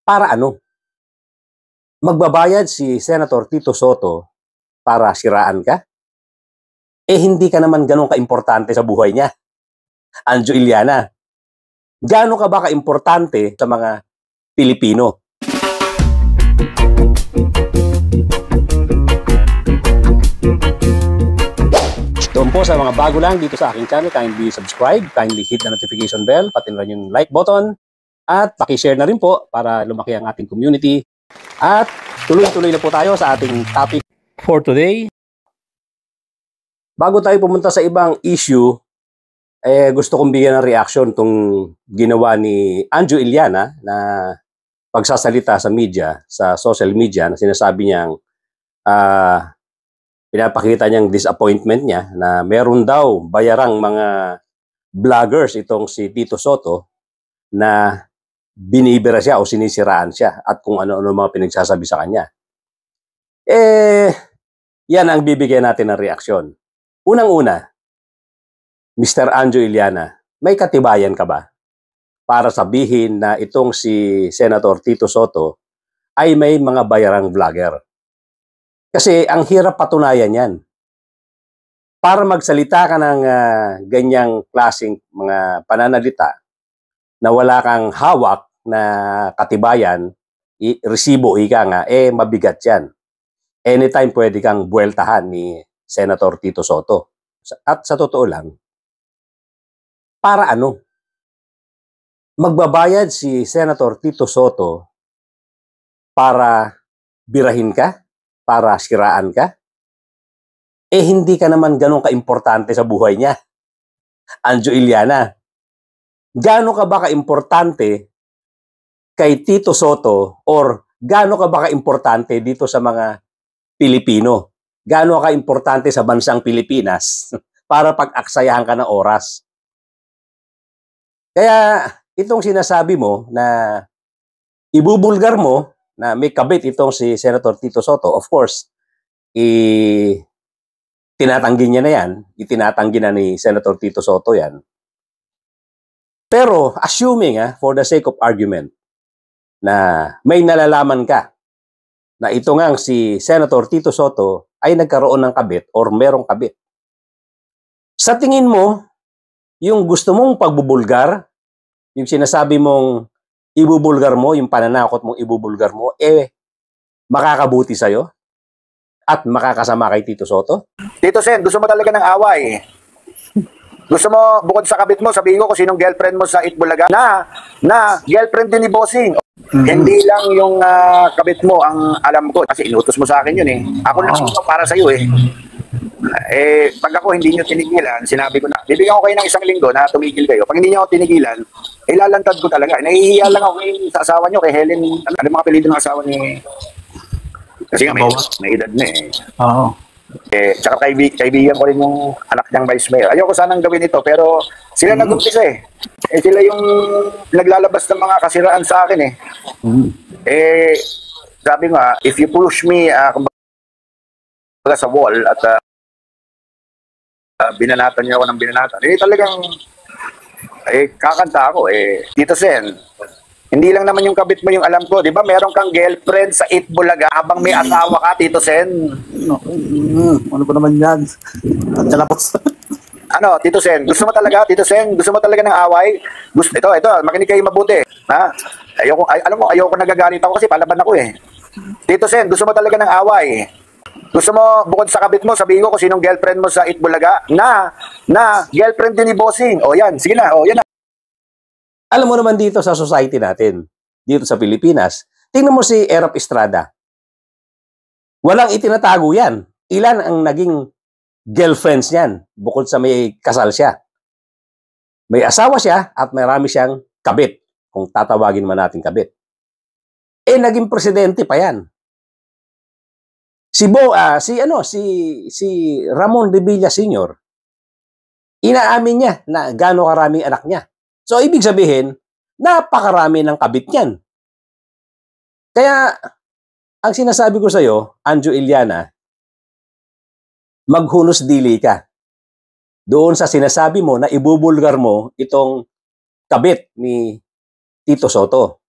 Para ano? Magbabayad si Senator Tito Soto para siraan ka? Eh hindi ka naman gano'n kaimportante sa buhay niya, Anjo Iliana. Gaano ka ba kaimportante sa mga Pilipino? Doon po sa mga bago lang dito sa aking channel, kindly subscribe, kindly hit the notification bell, pati na rin yung like button, at pakishare na rin po para lumaki ang ating community. At tuloy-tuloy na po tayo sa ating topic for today. Bago tayo pumunta sa ibang issue, gusto kong bigyan ng reaction itong ginawa ni Anjo Iliana na pagsasalita sa media, sa social media, na sinasabi niyang pinapakita niyang disappointment niya na meron daw bayarang mga vloggers itong si Tito Soto na binibira siya o sinisiraan siya at kung ano-ano mga pinagsasabi sa kanya. Yan ang bibigyan natin ng reaksyon. Unang-una, Mr. Anjo Iliana, may katibayan ka ba para sabihin na itong si Senator Tito Soto ay may mga bayarang vlogger? Kasi ang hirap patunayan yan. Para magsalita ka ng ganyang klaseng mga pananalita na wala kang hawak na katibayan, resibo ika nga, mabigat yan. Anytime pwede kang buweltahan ni Senator Tito Soto. At sa totoo lang, para ano? Magbabayad si Senator Tito Soto para birahin ka? Para siraan ka? Hindi ka naman ganun kaimportante sa buhay niya, Anjo Iliana. Gaano ka ba kaimportante kay Tito Soto or gaano ka ba kaimportante dito sa mga Pilipino? Gaano ka importante sa bansang Pilipinas para pag-aksayahan ka ng oras? Kaya itong sinasabi mo na ibubulgar mo na may kabit itong si Senator Tito Soto, of course, tinatanggi niya na yan, itinatanggi na ni Senator Tito Soto yan. Pero assuming, for the sake of argument, na may nalalaman ka na ito ngang si Senator Tito Soto ay nagkaroon ng kabit or merong kabit. Sa tingin mo, yung gusto mong pagbubulgar, yung sinasabi mong ibubulgar mo, yung pananakot mong ibubulgar mo, makakabuti sa'yo at makakasama kay Tito Soto? Tito Sen, gusto mo talaga ng away. Gusto mo, bukod sa kabit mo, sabihin ko kung sinong girlfriend mo sa Itbulaga na girlfriend din ni Bossing. Hindi lang yung kabit mo ang alam ko. Kasi inutos mo sa akin yun eh. Ako lang para sa'yo eh. Pag ako hindi nyo tinigilan, sinabi ko na, bibigyan ko kayo ng 1 linggo na tumigil kayo. Pag hindi nyo ako tinigilan, lalantad ko talaga. Nahihiya lang ako sa asawa nyo, kay Helen. Ano mga apelido ng asawa ni... Kasi nga may edad na eh. Oo. Tsaka kaibigan ko rin yung anak niyang vice mayor. Ayoko sanang gawin ito, pero sila nag-umpisa eh. Sila yung naglalabas ng mga kasiraan sa akin eh. Sabi nga, if you push me kumbaga sa wall at binanatan niya ako ng binanatan, talagang kakanta ako eh. Tito Sen, hindi lang naman yung kabit mo yung alam ko, di ba? Meron kang girlfriend sa Itbulaga habang may asawa ka, Tito Sen. Ano ba naman yan? At talapos. Ano, Tito Sen, gusto mo talaga, Tito Sen, gusto mo talaga ng away? Ito, makinig kayo mabuti. Ha? Alam mo, ayoko nagagalit ako kasi palaban ako eh. Tito Sen, gusto mo talaga ng away? Gusto mo, bukod sa kabit mo, sabihin ko kung sinong girlfriend mo sa Itbulaga na girlfriend din ni Bossing. O yan, sige na, yan na. Alam mo naman dito sa society natin, dito sa Pilipinas, tingnan mo si Erap Estrada. Walang itinatago yan. Ilan ang naging girlfriends niyan bukod sa may kasal siya? May asawa siya at marami siyang kabit, kung tatawagin man natin kabit. Naging presidente pa yan. Si Ramon Revilla Sr., inaamin niya na gaano karaming anak niya. So, ibig sabihin, napakarami ng kabit niyan. Kaya, ang sinasabi ko sa'yo, Anjo Iliana, maghunos dili ka doon sa sinasabi mo na ibubulgar mo itong kabit ni Tito Soto.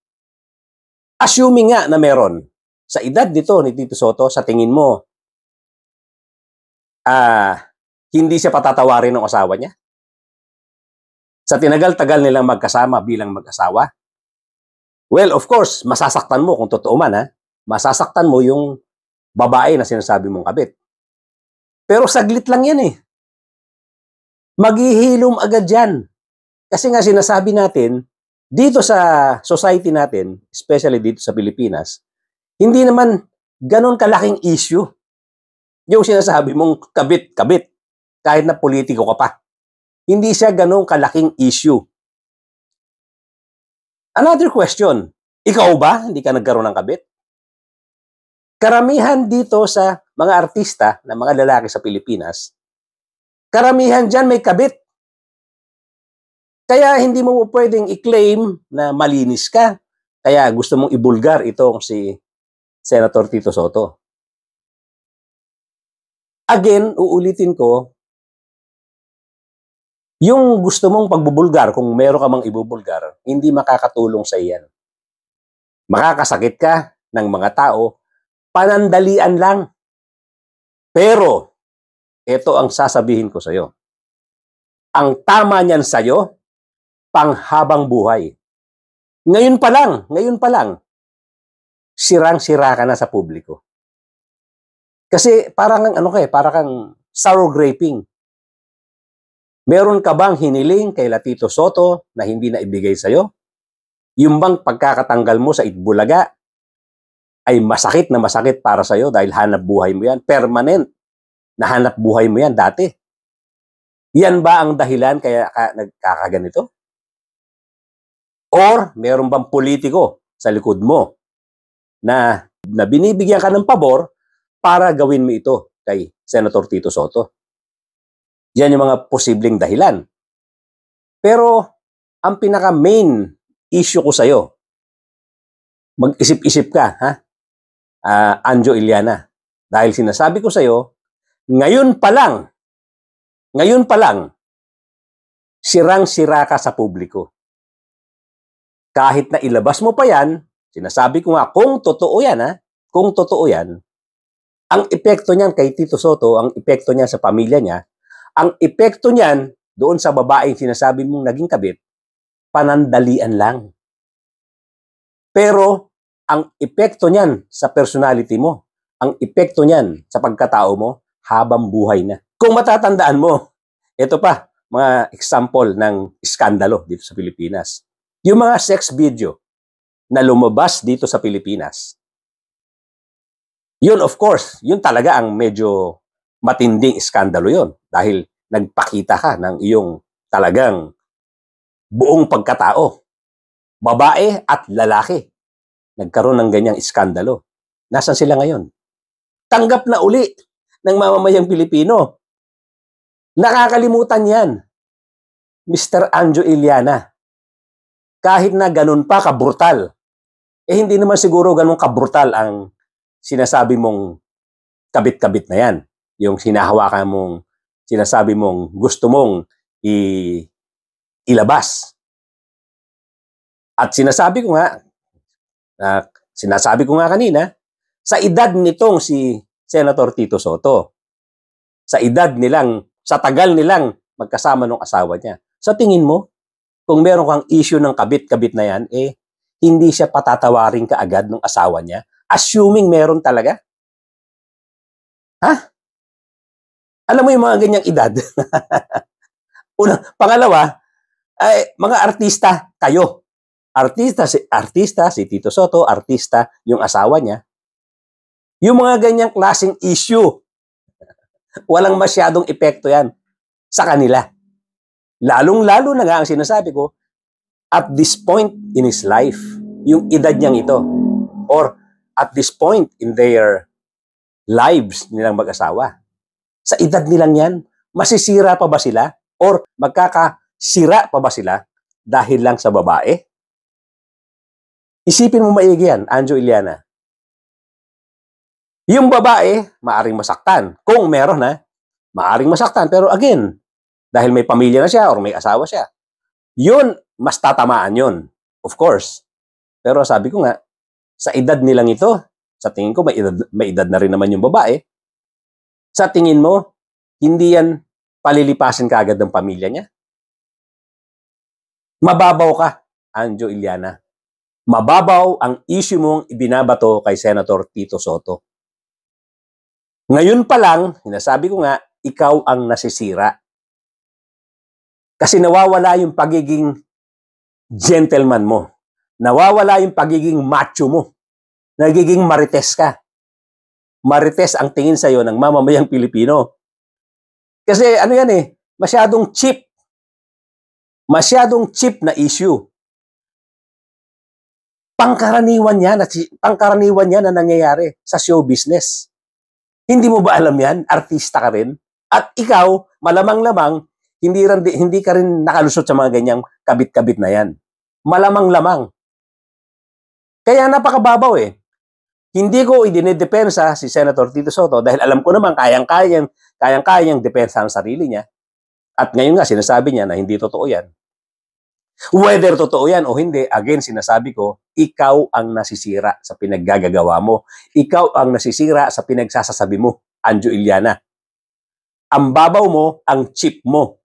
Assuming nga na meron, sa edad nito ni Tito Soto, sa tingin mo, hindi siya patatawarin ng asawa niya? Sa tinagal-tagal nilang magkasama bilang mag-asawa? Well, of course, masasaktan mo kung totoo man, ha? Masasaktan mo yung babae na sinasabi mong kabit. Pero saglit lang yan eh. Maghihilom agad yan. Kasi nga sinasabi natin, dito sa society natin, especially dito sa Pilipinas, hindi naman ganun kalaking issue yung sinasabi mong kabit-kabit kahit na politiko ka pa. Hindi siya ganun kalaking issue. Another question, ikaw ba hindi ka nagkaroon ng kabit? Karamihan dito sa mga artista na mga lalaki sa Pilipinas, karamihan dyan may kabit. Kaya hindi mo pwedeng i-claim na malinis ka. Kaya gusto mong ibulgar itong si Senator Tito Soto. Again, uulitin ko, yung gusto mong pagbubulgar, kung meron ka mang ibubulgar, hindi makakatulong sa iyan. Makakasakit ka ng mga tao, panandalian lang. Pero, ito ang sasabihin ko sa iyo. Ang tama niyan sa iyo, panghabang buhay. Ngayon pa lang, sirang-sira ka na sa publiko. Kasi parang parang sour graping. Meron ka bang hiniling kay Tito Soto na hindi na ibigay sa iyo? Yung bang pagkakatanggal mo sa Itbulaga ay masakit na masakit para sa iyo dahil hanap buhay mo yan, permanent na hanap buhay mo yan dati. Yan ba ang dahilan kaya ka nagkakaganito? Or meron bang politiko sa likod mo na binibigyan ka ng pabor para gawin mo ito kay Senator Tito Soto? Yan yung mga posibleng dahilan. Pero ang pinaka-main issue ko sa'yo, mag-isip-isip ka, ha? Anjo Iliana. Dahil sinasabi ko sa'yo, ngayon pa lang, sirang-sira ka sa publiko. Kahit na ilabas mo pa yan, sinasabi ko nga, kung totoo yan, kung totoo yan, ang epekto niyan kay Tito Soto, ang epekto niya sa pamilya niya, ang epekto niyan doon sa babaeng sinasabi mong naging kabit, panandalian lang. Pero, ang epekto niyan sa personality mo, ang epekto niyan sa pagkatao mo, habang buhay na. Kung matatandaan mo, ito pa, mga example ng iskandalo dito sa Pilipinas. Yung mga sex video na lumabas dito sa Pilipinas, yun of course, yun talaga ang medyo matinding iskandalo yun. Dahil nagpakita ka ng iyong talagang buong pagkatao. Babae at lalaki. Nagkaroon ng ganyang iskandalo. Nasaan sila ngayon? Tanggap na uli ng mamamayang Pilipino. Nakakalimutan yan. Mr. Anjo Iliana. Kahit na ganun pa kabrutal, hindi naman siguro ganun kabrutal ang sinasabi mong kabit-kabit na yan. Yung sinahawakan mong, sinasabi mong gusto mong ilabas. At sinasabi ko nga kanina, sa edad nitong si Senator Tito Soto, sa tagal nilang magkasama ng asawa niya, sa tingin mo, kung meron kang issue ng kabit-kabit na yan, hindi siya patatawarin kaagad ng asawa niya, assuming meron talaga. Ha? Alam mo yung mga ganyang edad? Pangalawa, mga artista, kayo. Artista si Tito Soto, artista yung asawa niya. Yung mga ganyang klaseng issue, walang masyadong epekto yan sa kanila. Lalong-lalo na nga ang sinasabi ko, at this point in his life, yung edad niyang ito, or at this point in their lives nilang mag-asawa, sa edad nilang yan, masisira pa ba sila? Or magkakasira pa ba sila dahil lang sa babae? Isipin mo maigi yan, Anjo Iliana. Yung babae, maaring masaktan. Kung meron maaring masaktan. Pero again, dahil may pamilya na siya or may asawa siya, yun, mas tatamaan yun. Of course. Pero sabi ko nga, sa edad nilang ito, sa tingin ko may edad na rin naman yung babae, sa tingin mo, hindi yan palilipasin kaagad ng pamilya niya? Mababaw ka, Anjo Iliana. Mababaw ang issue mong ibinabato kay Senator Tito Soto. Ngayon pa lang, sinasabi ko nga, ikaw ang nasisira. Kasi nawawala yung pagiging gentleman mo. Nawawala yung pagiging macho mo. Nagiging marites ka. Marites ang tingin sa'yo ng mamamayang Pilipino. Kasi ano yan masyadong cheap. Masyadong cheap na issue. Pangkaraniwan yan na nangyayari sa show business. Hindi mo ba alam yan? Artista ka rin. At ikaw, malamang-lamang, hindi ka rin nakalusot sa mga ganyang kabit-kabit na yan. Malamang-lamang. Kaya napakababaw Hindi ko idinidepensa si Senator Tito Soto dahil alam ko naman kayang-kayang depensa ang sarili niya. At ngayon nga sinasabi niya na hindi totoo yan. Whether totoo yan o hindi, again sinasabi ko, ikaw ang nasisira sa pinaggagawa mo. Ikaw ang nasisira sa pinagsasasabi mo, Anjo Iliana. Ang babaw mo, ang cheap mo.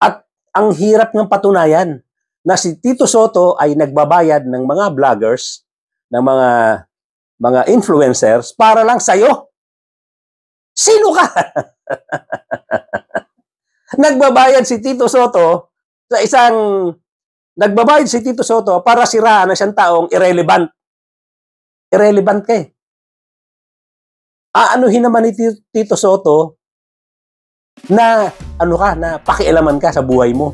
At ang hirap ng patunayan na si Tito Soto ay nagbabayad ng mga vloggers, ng mga influencers para lang sa'yo. Sino ka? Nagbabayad si Tito Soto para siraan na siyang taong irrelevant. Irrelevant ka Aanuhin naman ni Tito Soto na na pakialaman ka sa buhay mo.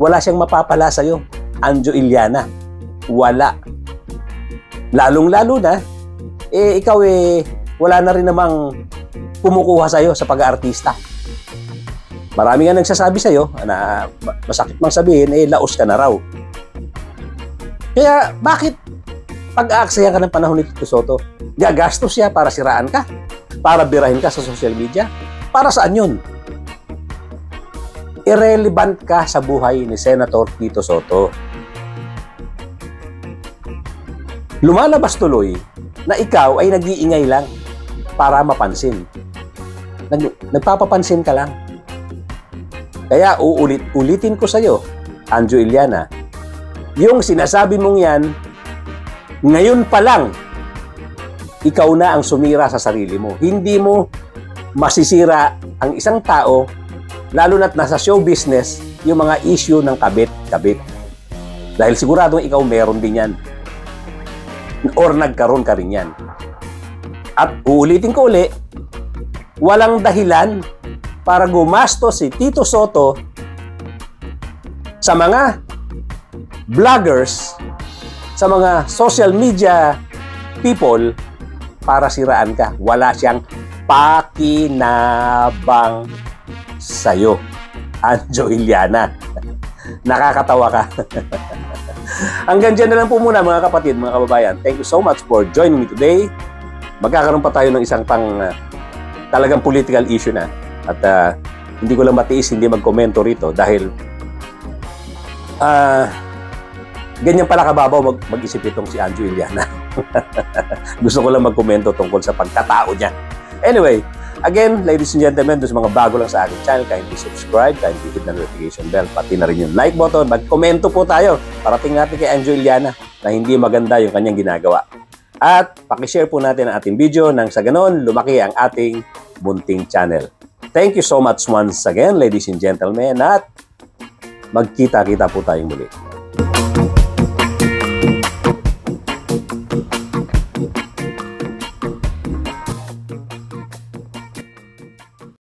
Wala siyang mapapala sa'yo, Anjo Iliana. Wala. Lalong-lalo na, ikaw wala na rin namang kumukuha sa'yo sa pag-aartista. Marami nga nagsasabi sa'yo na masakit mang sabihin, laos ka na raw. Kaya bakit pag-aaksayan ka ng panahon ni Tito Soto, gagastos siya para siraan ka, para birahin ka sa social media? Para saan yun? Irrelevant ka sa buhay ni Senator Tito Soto. Lumalabas tuloy na ikaw ay nag-iingay lang para mapansin. Nagpapapansin ka lang. Kaya ulitin ko sa'yo, Anjo Iliana, yung sinasabi mong yan, ngayon pa lang, ikaw na ang sumira sa sarili mo. Hindi mo masisira ang isang tao, lalo na't nasa show business, yung mga issue ng kabit-kabit. Dahil siguradong ikaw meron din yan. Or nagkaroon ka rin yan. At uulitin ko uli, walang dahilan para gumastos si Tito Soto sa mga vloggers, sa mga social media people para siraan ka. Wala siyang pakinabang sa'yo, Anjo Iliana. Nakakatawa ka. Hanggang dyan na lang po muna mga kapatid, mga kababayan. Thank you so much for joining me today. Magkakaroon pa tayo ng isang talagang political issue na. At hindi ko lang matiis hindi magkomento rito dahil ganyan pala kababaw mag-isip itong si Anjo Iliana. Gusto ko lang magkomento tungkol sa pagkatao niya. Anyway, again, ladies and gentlemen, sa mga bago lang sa aking channel, kindly subscribe, kindly hit the notification bell, pati na rin yung like button. Mag-komento po tayo. Parating natin kay Anjo Iliana na hindi maganda yung kanyang ginagawa. At pakishare po natin ang ating video nang sa ganon, lumaki ang ating munting channel. Thank you so much once again, ladies and gentlemen, at magkita-kita po tayong muli.